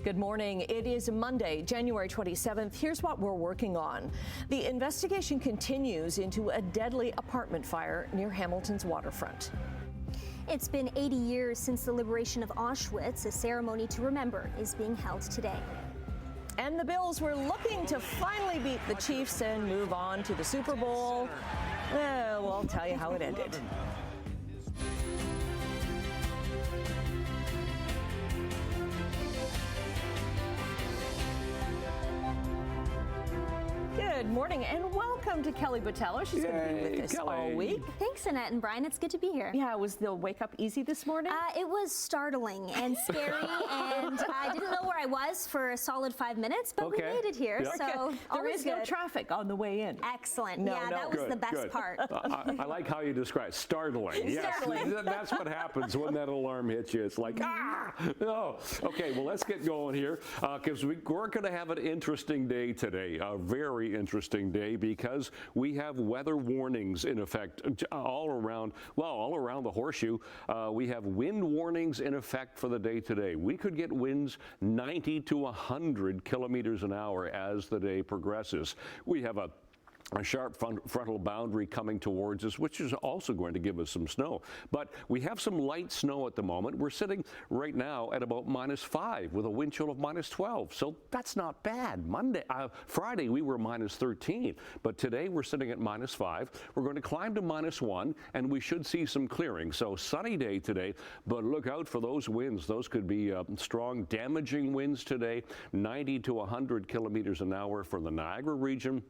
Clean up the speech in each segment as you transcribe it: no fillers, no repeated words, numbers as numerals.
Good morning. It is Monday, January 27th. Here's what we're working on. The investigation continues into a deadly apartment fire near Hamilton's waterfront. It's been 80 years since the liberation of Auschwitz. A ceremony to remember is being held today. And the Bills were looking to finally beat the Chiefs and move on to the Super Bowl. Well, I'll tell you how it ended. Good morning and welcome to Kelly Botello. She's going to be with us all week. Thanks, Annette and Brian. It's good to be here. Yeah, was the wake up easy this morning? It was startling and scary, and I didn't know where I was for a solid 5 minutes, but we made it here. Yep. So there is no traffic on the way in. Excellent. That was the best part. I like how you describe startling. Yes, startling. That's what happens when that alarm hits you. It's like, no. Okay, well, let's get going here because we're going to have an interesting day today, a very interesting day because we have weather warnings in effect all around the horseshoe. We have wind warnings in effect for the day today. We could get winds 90 to 100 kilometers an hour as the day progresses. We have a sharp frontal boundary coming towards us, which is also going to give us some snow. But we have some light snow at the moment. We're sitting right now at about -5 with a wind chill of -12. So that's not bad. Friday we were -13, but today we're sitting at -5. We're going to climb to -1 and we should see some clearing. So sunny day today, but look out for those winds. Those could be strong, damaging winds today, 90 to 100 kilometers an hour for the Niagara region.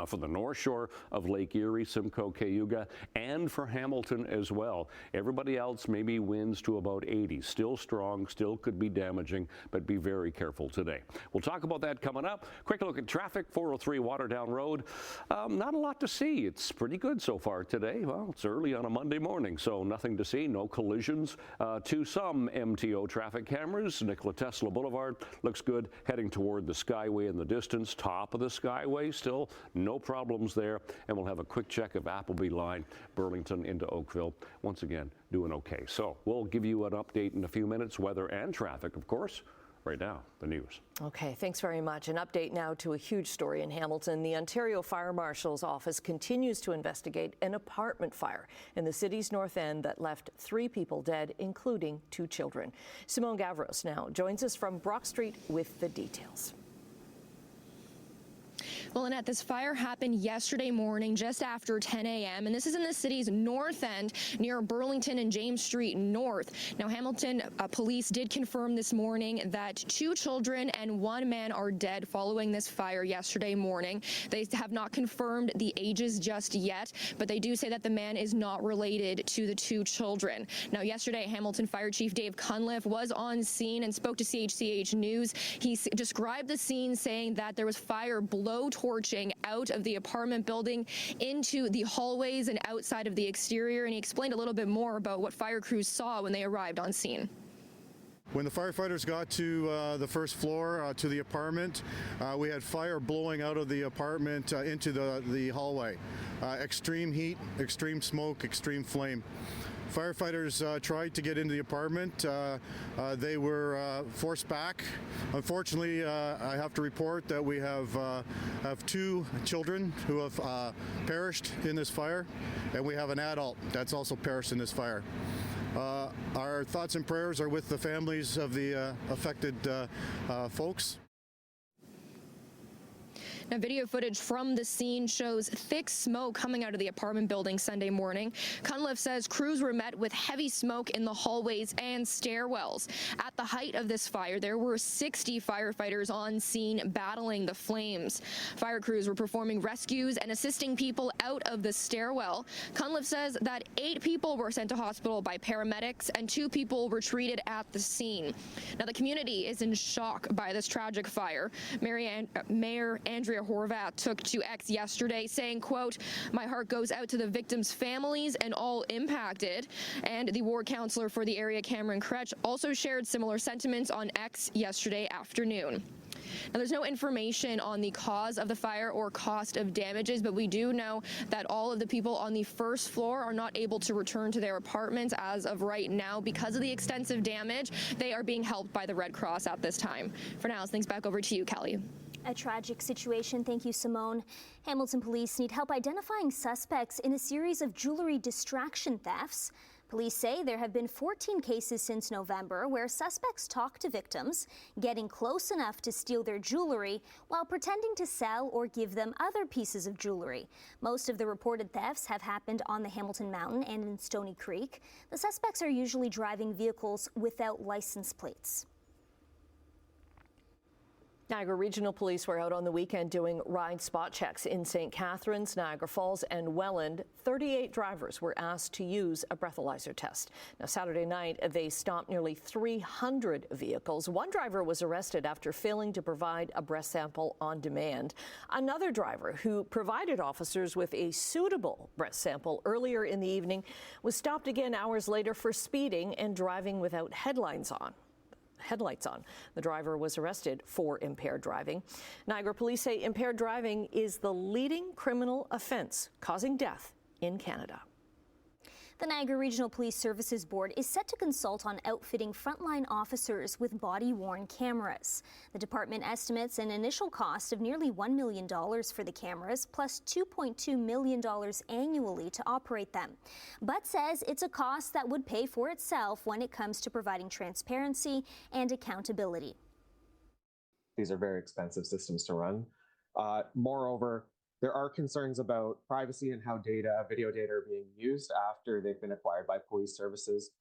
For the North Shore of Lake Erie, Simcoe, Cayuga, and for Hamilton as well. Everybody else maybe winds to about 80. Still strong, still could be damaging, but be very careful today. We'll talk about that coming up. Quick look at traffic, 403 Waterdown Road. Not a lot to see. It's pretty good so far today. Well, it's early on a Monday morning, so nothing to see, no collisions. To some MTO traffic cameras, Nikola Tesla Boulevard looks good, heading toward the Skyway in the distance. Top of the Skyway still. No problems there, and we'll have a quick check of Appleby Line, Burlington into Oakville. Once again, doing okay. So we'll give you an update in a few minutes, weather and traffic, of course. Right now, the news. Okay, thanks very much. An update now to a huge story in Hamilton. The Ontario Fire Marshal's office continues to investigate an apartment fire in the city's north end that left 3 people dead, including 2 children. Simone Gavros now joins us from Brock Street with the details. Well, Annette, this fire happened yesterday morning just after 10 a.m., and this is in the city's north end near Burlington and James Street North. Now, Hamilton police did confirm this morning that 2 children and 1 man are dead following this fire yesterday morning. They have not confirmed the ages just yet, but they do say that the man is not related to the 2 children. Now, yesterday, Hamilton Fire Chief Dave Cunliffe was on scene and spoke to CHCH News. He described the scene saying that there was fire blow-torching out of the apartment building into the hallways and outside of the exterior, and he explained a little bit more about what fire crews saw when they arrived on scene. When the firefighters got to the first floor, to the apartment, we had fire blowing out of the apartment into the hallway. Extreme heat, extreme smoke, extreme flame. Firefighters tried to get into the apartment. They were forced back. Unfortunately, I have to report that we have 2 children who have perished in this fire, and we have an adult that's also perished in this fire. Our thoughts and prayers are with the families of the affected folks. Now, video footage from the scene shows thick smoke coming out of the apartment building Sunday morning. Cunliffe says crews were met with heavy smoke in the hallways and stairwells. At the height of this fire, there were 60 firefighters on scene battling the flames. Fire crews were performing rescues and assisting people out of the stairwell. Cunliffe says that 8 people were sent to hospital by paramedics and 2 people were treated at the scene. Now, the community is in shock by this tragic fire. Mayor Andrea Horvath took to X yesterday saying, quote, "My heart goes out to the victims' families and all impacted." And the ward councillor for the area, Cameron Kretsch, also shared similar sentiments on X yesterday afternoon. Now, there's no information on the cause of the fire or cost of damages, but we do know that all of the people on the first floor are not able to return to their apartments as of right now because of the extensive damage. They are being helped by the Red Cross at this time. For now, thanks back over to you, Kelly. A tragic situation. Thank you, Simone. Hamilton police need help identifying suspects in a series of jewelry distraction thefts. Police say there have been 14 cases since November where suspects talk to victims, getting close enough to steal their jewelry while pretending to sell or give them other pieces of jewelry. Most of the reported thefts have happened on the Hamilton Mountain and in Stony Creek. The suspects are usually driving vehicles without license plates. Niagara Regional Police were out on the weekend doing ride spot checks in St. Catharines, Niagara Falls, and Welland. 38 drivers were asked to use a breathalyzer test. Now, Saturday night, they stopped nearly 300 vehicles. One driver was arrested after failing to provide a breath sample on demand. Another driver, who provided officers with a suitable breath sample earlier in the evening, was stopped again hours later for speeding and driving without headlights on. The driver was arrested for impaired driving. Niagara police say impaired driving is the leading criminal offense causing death in Canada. The Niagara Regional Police Services Board is set to consult on outfitting frontline officers with body-worn cameras. The department estimates an initial cost of nearly $1 million for the cameras, plus $2.2 million annually to operate them, but says it's a cost that would pay for itself when it comes to providing transparency and accountability. These are very expensive systems to run. Moreover, there are concerns about privacy and how video data are being used after they've been acquired by police services.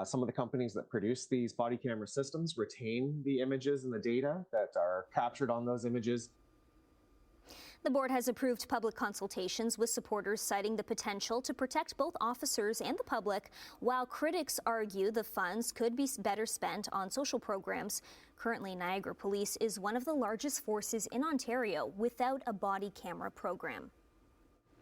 Some of the companies that produce these body camera systems retain the images and the data that are captured on those images. The board has approved public consultations with supporters citing the potential to protect both officers and the public, while critics argue the funds could be better spent on social programs. Currently, Niagara Police is one of the largest forces in Ontario without a body camera program.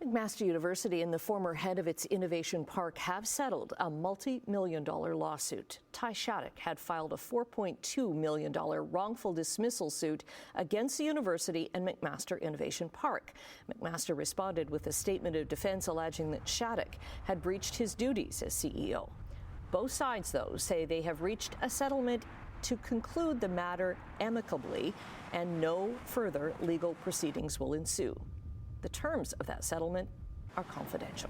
McMaster University and the former head of its Innovation Park have settled a multi-million-dollar lawsuit. Ty Shattuck had filed a $4.2 million wrongful dismissal suit against the university and McMaster Innovation Park. McMaster responded with a statement of defense alleging that Shattuck had breached his duties as CEO. Both sides, though, say they have reached a settlement to conclude the matter amicably, and no further legal proceedings will ensue. The terms of that settlement are confidential.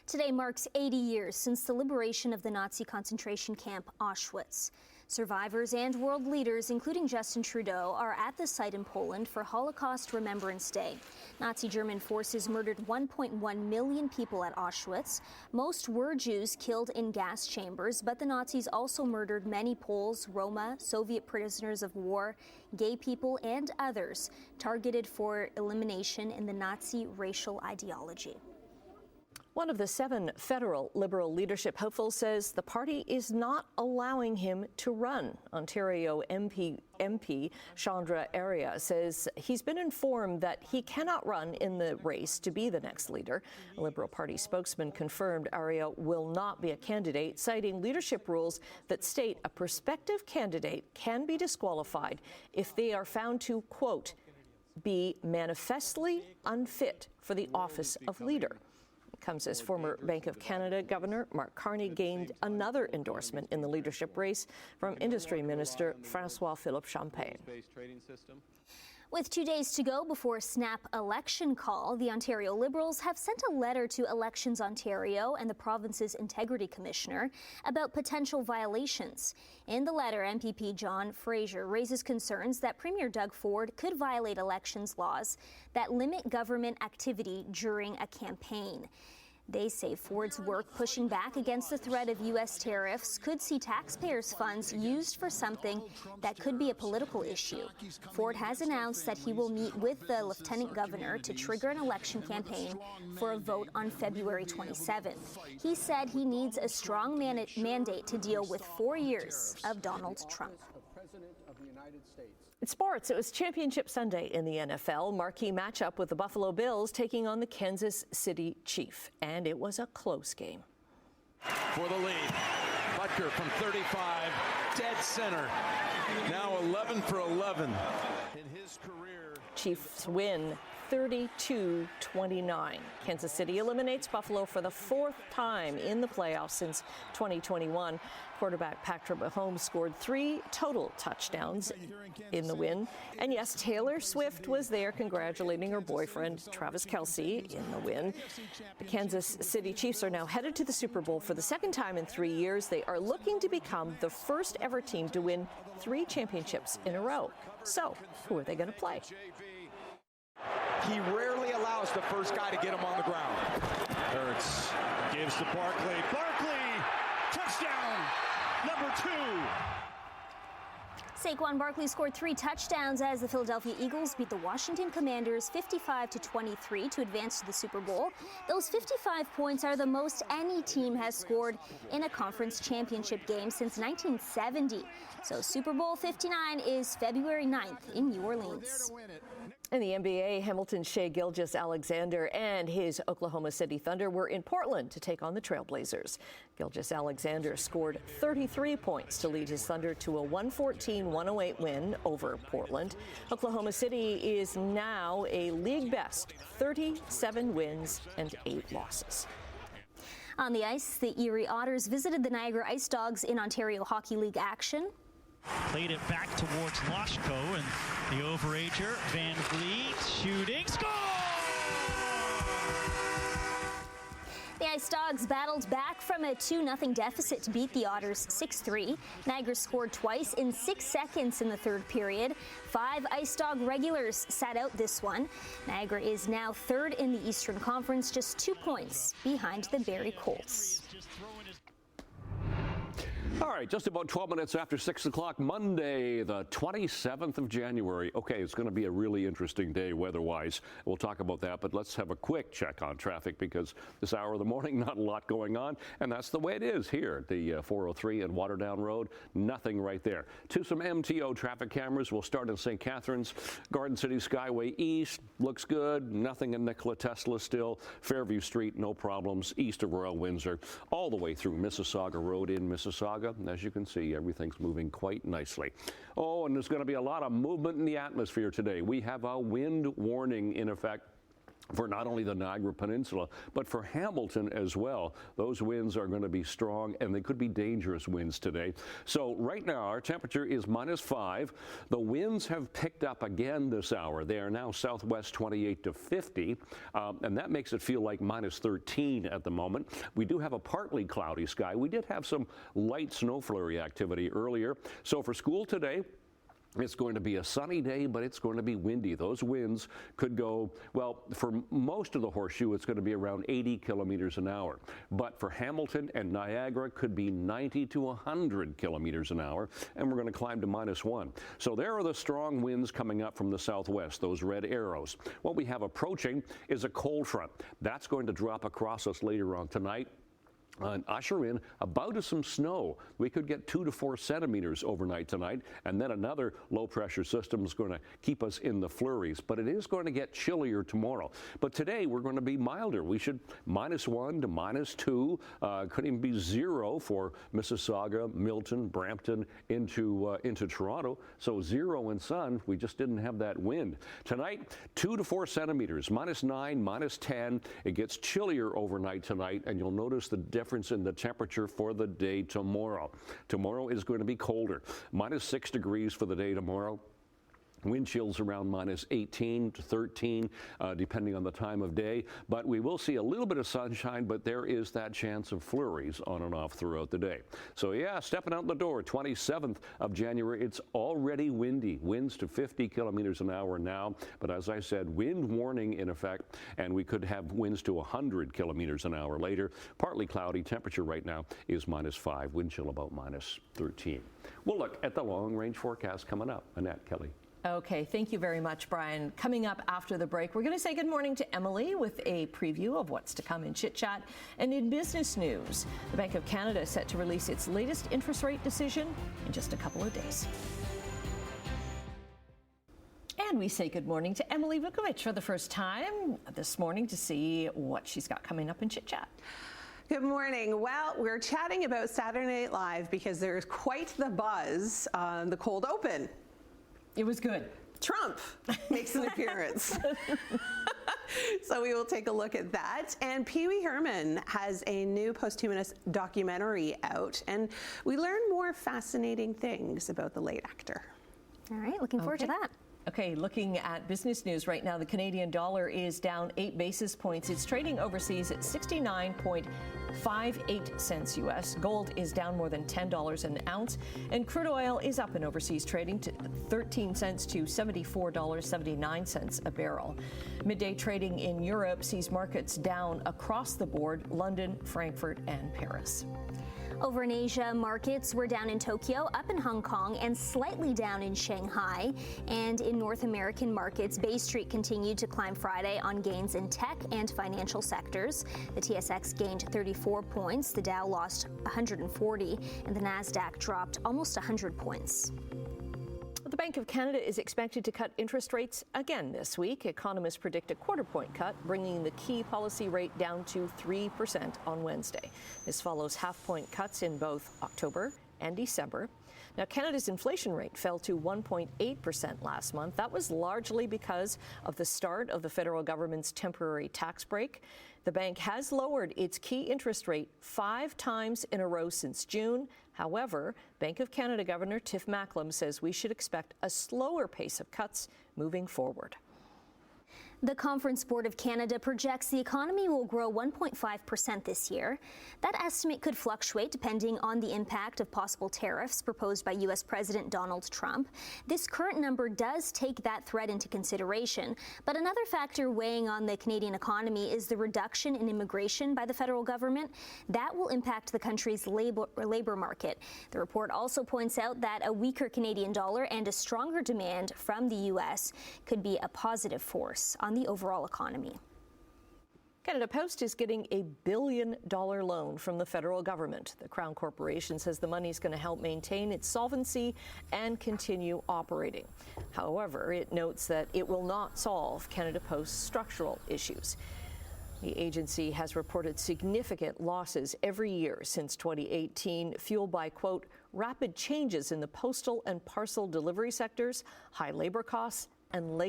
Today marks 80 years since the liberation of the Nazi concentration camp Auschwitz. Survivors and world leaders, including Justin Trudeau, are at the site in Poland for Holocaust Remembrance Day. Nazi German forces murdered 1.1 million people at Auschwitz. Most were Jews killed in gas chambers, but the Nazis also murdered many Poles, Roma, Soviet prisoners of war, gay people, and others targeted for elimination in the Nazi racial ideology. One of the 7 federal Liberal leadership hopefuls says the party is not allowing him to run. Ontario MP Chandra Arya says he's been informed that he cannot run in the race to be the next leader. A Liberal Party spokesman confirmed Arya will not be a candidate, citing leadership rules that state a prospective candidate can be disqualified if they are found to, quote, be manifestly unfit for the office of leader. Comes as former Bank of Canada Governor Mark Carney gained another endorsement in the leadership race from Industry Minister François-Philippe Champagne. With 2 days to go before snap election call, the Ontario Liberals have sent a letter to Elections Ontario and the province's Integrity Commissioner about potential violations. In the letter, MPP John Fraser raises concerns that Premier Doug Ford could violate elections laws that limit government activity during a campaign. They say Ford's work pushing back against the threat of U.S. tariffs could see taxpayers' funds used for something that could be a political issue. Ford has announced that he will meet with the Lieutenant Governor to trigger an election campaign for a vote on February 27th. He said he needs a strong mandate to deal with 4 years of Donald Trump. In sports, it was Championship Sunday in the NFL. Marquee matchup with the Buffalo Bills taking on the Kansas City Chiefs. And it was a close game. For the lead. Butker from 35, dead center. Now 11 for 11 in his career. Chiefs win 32-29. Kansas City eliminates Buffalo for the 4th time in the playoffs since 2021. Quarterback Patrick Mahomes scored 3 total touchdowns in the win. And yes, Taylor Swift was there congratulating her boyfriend, Travis Kelce, in the win. The Kansas City Chiefs are now headed to the Super Bowl for the 2nd time in 3 years. They are looking to become the first ever team to win 3 championships in a row. So, who are they going to play? He rarely allows the first guy to get him on the ground. Ertz gives to Barkley. Barkley, touchdown, number 2. Saquon Barkley scored 3 touchdowns as the Philadelphia Eagles beat the Washington Commanders 55-23 to advance to the Super Bowl. Those 55 points are the most any team has scored in a conference championship game since 1970. So Super Bowl 59 is February 9th in New Orleans. In the NBA, Hamilton's Shai Gilgeous-Alexander and his Oklahoma City Thunder were in Portland to take on the Trailblazers. Gilgeous-Alexander scored 33 points to lead his Thunder to a 114-108 win over Portland. Oklahoma City is now a league best 37 wins and 8 losses. On the ice, the Erie Otters visited the Niagara Ice Dogs in Ontario Hockey League action. Played it back towards Loshko, and the overager, Van Vliet, shooting, score! The Ice Dogs battled back from a 2-0 deficit to beat the Otters 6-3. Niagara scored twice in 6 seconds in the 3rd period. 5 Ice Dog regulars sat out this one. Niagara is now 3rd in the Eastern Conference, just 2 points behind the Barrie Colts. All right, just about 12 minutes after 6 o'clock, Monday, the 27th of January. Okay, it's going to be a really interesting day weather-wise. We'll talk about that, but let's have a quick check on traffic because this hour of the morning, not a lot going on, and that's the way it is here at the 403 and Waterdown Road. Nothing right there. To some MTO traffic cameras, we'll start in St. Catharines. Garden City Skyway East looks good. Nothing in Nikola Tesla still. Fairview Street, no problems. East of Royal Windsor, all the way through Mississauga Road in Mississauga. As you can see, everything's moving quite nicely. Oh, and there's going to be a lot of movement in the atmosphere today. We have a wind warning in effect for not only the Niagara Peninsula, but for Hamilton as well. Those winds are going to be strong, and they could be dangerous winds today. So right now, our temperature is -5. The winds have picked up again this hour. They are now southwest 28 to 50, and that makes it feel like -13 at the moment. We do have a partly cloudy sky. We did have some light snow flurry activity earlier. So for school today, it's going to be a sunny day, but it's going to be windy. Those winds could go, well, for most of the horseshoe, it's going to be around 80 kilometers an hour. But for Hamilton and Niagara, it could be 90 to 100 kilometers an hour, and we're going to climb to -1. So there are the strong winds coming up from the southwest, those red arrows. What we have approaching is a cold front. That's going to drop across us later on tonight and usher in a bout of some snow. We could get 2 to 4 centimeters overnight tonight, and then another low-pressure system is going to keep us in the flurries. But it is going to get chillier tomorrow. But today we're going to be milder. We should -1 to -2. Could even be 0 for Mississauga, Milton, Brampton into Toronto. So 0 and sun. We just didn't have that wind. Tonight, 2 to 4 centimeters, -9, -10. It gets chillier overnight tonight, and you'll notice the difference in the temperature for the day tomorrow. Tomorrow is going to be colder. -6 degrees for the day tomorrow. Wind chills around -18 to 13, depending on the time of day. But we will see a little bit of sunshine, but there is that chance of flurries on and off throughout the day. So yeah, stepping out the door, 27th of January, it's already windy. Winds to 50 kilometers an hour now. But as I said, wind warning in effect, and we could have winds to 100 kilometers an hour later. Partly cloudy. Temperature right now is -5. Wind chill about -13. We'll look at the long-range forecast coming up. Annette, Kelly. Okay, thank you very much, Brian. Coming up after the break, we're going to say good morning to Emily with a preview of what's to come in Chit Chat. And in business news, the Bank of Canada is set to release its latest interest rate decision in just a couple of days. And we say good morning to Emily Vukovic for the first time this morning to see what she's got coming up in Chit Chat. Good morning. Well, we're chatting about Saturday Night Live because there's quite the buzz on the cold open. It was good. Trump makes an appearance. So we will take a look at that. And Pee Wee Herman has a new posthumous documentary out, and we learn more fascinating things about the late actor. All right, looking forward to that. Okay, looking at business news right now, the Canadian dollar is down 8 basis points. It's trading overseas at 69.58 cents US. Gold is down more than $10 an ounce, and crude oil is up in overseas trading to 13 cents to $74.79 a barrel. Midday trading in Europe sees markets down across the board: London, Frankfurt, and Paris. Over in Asia, markets were down in Tokyo, up in Hong Kong, and slightly down in Shanghai. And in North American markets, Bay Street continued to climb Friday on gains in tech and financial sectors. The TSX gained 34 points, the Dow lost 140, and the Nasdaq dropped almost 100 points. The Bank of Canada is expected to cut interest rates again this week. Economists predict a quarter-point cut, bringing the key policy rate down to 3% on Wednesday. This follows half-point cuts in both October and December. Now, Canada's inflation rate fell to 1.8% last month. That was largely because of the start of the federal government's temporary tax break. The bank has lowered its key interest rate 5 times in a row since June. However, Bank of Canada Governor Tiff Macklem says we should expect a slower pace of cuts moving forward. The Conference Board of Canada projects the economy will grow 1.5% this year. That estimate could fluctuate depending on the impact of possible tariffs proposed by U.S. President Donald Trump. This current number does take that threat into consideration. But another factor weighing on the Canadian economy is the reduction in immigration by the federal government. That will impact the country's labor market. The report also points out that a weaker Canadian dollar and a stronger demand from the U.S. could be a positive force on the overall economy. Canada Post is getting a $1 billion loan from the federal government. The Crown Corporation says the money is going to help maintain its solvency and continue operating. However, it notes that it will not solve Canada Post's structural issues. The agency has reported significant losses every year since 2018, fueled by, quote, rapid changes in the postal and parcel delivery sectors, high labor costs, and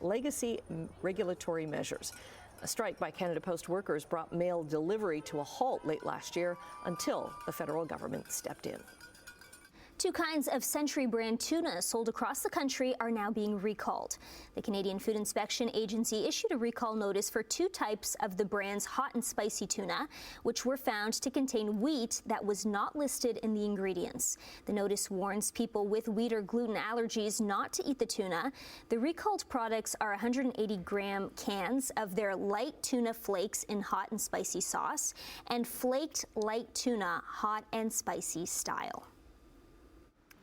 legacy regulatory measures. A strike by Canada Post workers brought mail delivery to a halt late last year until the federal government stepped in. 2 kinds of Century brand tuna sold across the country are now being recalled. The Canadian Food Inspection Agency issued a recall notice for 2 types of the brand's hot and spicy tuna, which were found to contain wheat that was not listed in the ingredients. The notice warns people with wheat or gluten allergies not to eat the tuna. The recalled products are 180-gram cans of their light tuna flakes in hot and spicy sauce and flaked light tuna hot and spicy style.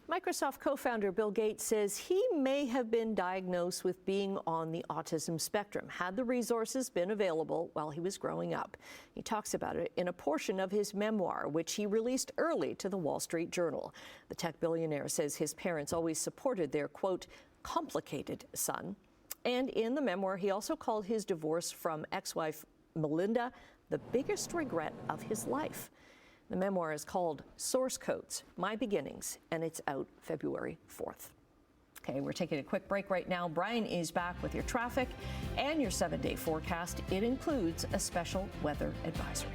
Microsoft co-founder Bill Gates says he may have been diagnosed with being on the autism spectrum had the resources been available while he was growing up. He talks about it in a portion of his memoir, which he released early to the Wall Street Journal. The tech billionaire says his parents always supported their, quote, complicated son. And in the memoir, he also called his divorce from ex-wife Melinda the biggest regret of his life. The memoir is called Source Codes, My Beginnings, and it's out February 4th. Okay, we're taking a quick break right now. Brian is back with your traffic and your 7-day forecast. It includes a special weather advisory.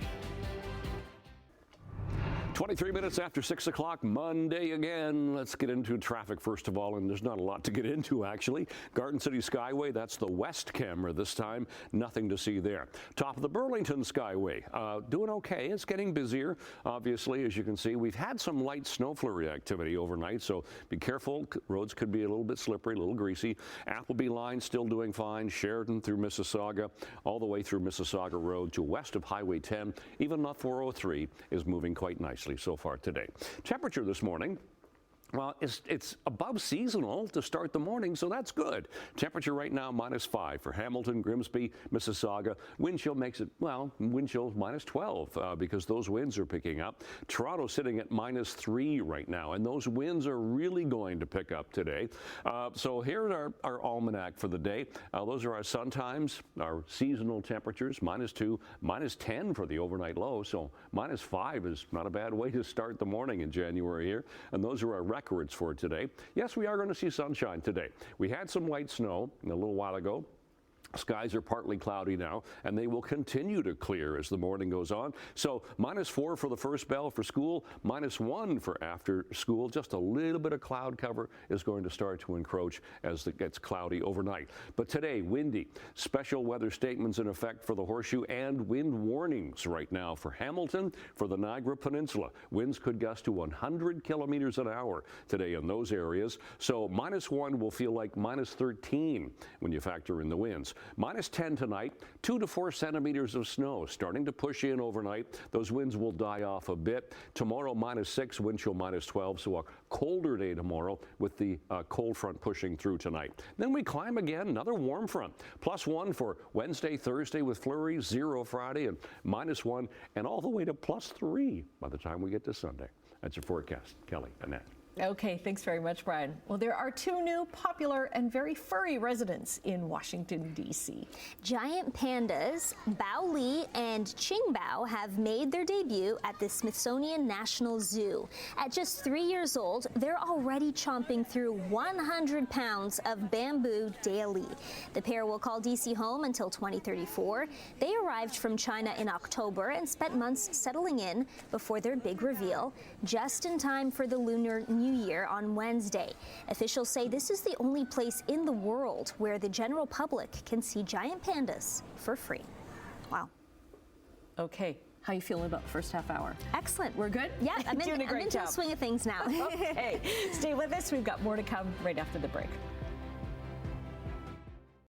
23 minutes after 6 o'clock, Monday again. Let's get into traffic first of all, and there's not a lot to get into actually. Garden City Skyway, that's the west camera this time. Nothing to see there. Top of the Burlington Skyway, doing okay. It's getting busier, obviously, as you can see. We've had some light snow flurry activity overnight, so be careful. Roads could be a little bit slippery, a little greasy. Appleby line still doing fine. Sheridan through Mississauga, all the way through Mississauga Road to west of Highway 10. Even the 403 is moving quite nicely so far today. Temperature this morning, Well, it's above seasonal to start the morning, so that's good. Temperature right now -5 for Hamilton, Grimsby, Mississauga. Wind chill makes it, well, wind chill -12 because those winds are picking up. Toronto sitting at -3 right now, and those winds are really going to pick up today. So here's our almanac for the day. Those are our sun times, our seasonal temperatures, -2, -10 for the overnight low, so -5 is not a bad way to start the morning in January here. And those are our records for today. Yes, we are going to see sunshine today. We had some light snow a little while ago. Skies are partly cloudy now, and they will continue to clear as the morning goes on. So -4 for the first bell for school, -1 for after school. Just a little bit of cloud cover is going to start to encroach as it gets cloudy overnight. But today, windy. Special weather statements in effect for the Horseshoe and wind warnings right now for Hamilton, for the Niagara Peninsula. Winds could gust to 100 kilometers an hour today in those areas. So -1 will feel like -13 when you factor in the winds. -10 tonight, 2 to 4 centimeters of snow starting to push in overnight. Those winds will die off a bit. Tomorrow, -6, wind chill -12, so a colder day tomorrow with the cold front pushing through tonight. Then we climb again, another warm front. +1 for Wednesday, Thursday with flurries, 0 Friday, and -1, and all the way to +3 by the time we get to Sunday. That's your forecast. Kelly, Annette. Okay, thanks very much, Brian. Well, there are 2 new popular and very furry residents in Washington, D.C. Giant pandas, Bao Li and Qingbao, have made their debut at the Smithsonian National Zoo. At just 3 years old, they're already chomping through 100 pounds of bamboo daily. The pair will call D.C. home until 2034. They arrived from China in October and spent months settling in before their big reveal, just in time for the Lunar New Year on Wednesday. Officials say this is the only place in the world where the general public can see giant pandas for free. Wow. Okay, how you feeling about the first half hour? Excellent. We're good? Yeah, I'm Doing a great into job. the swing of things now. Okay, stay with us. We've got more to come right after the break.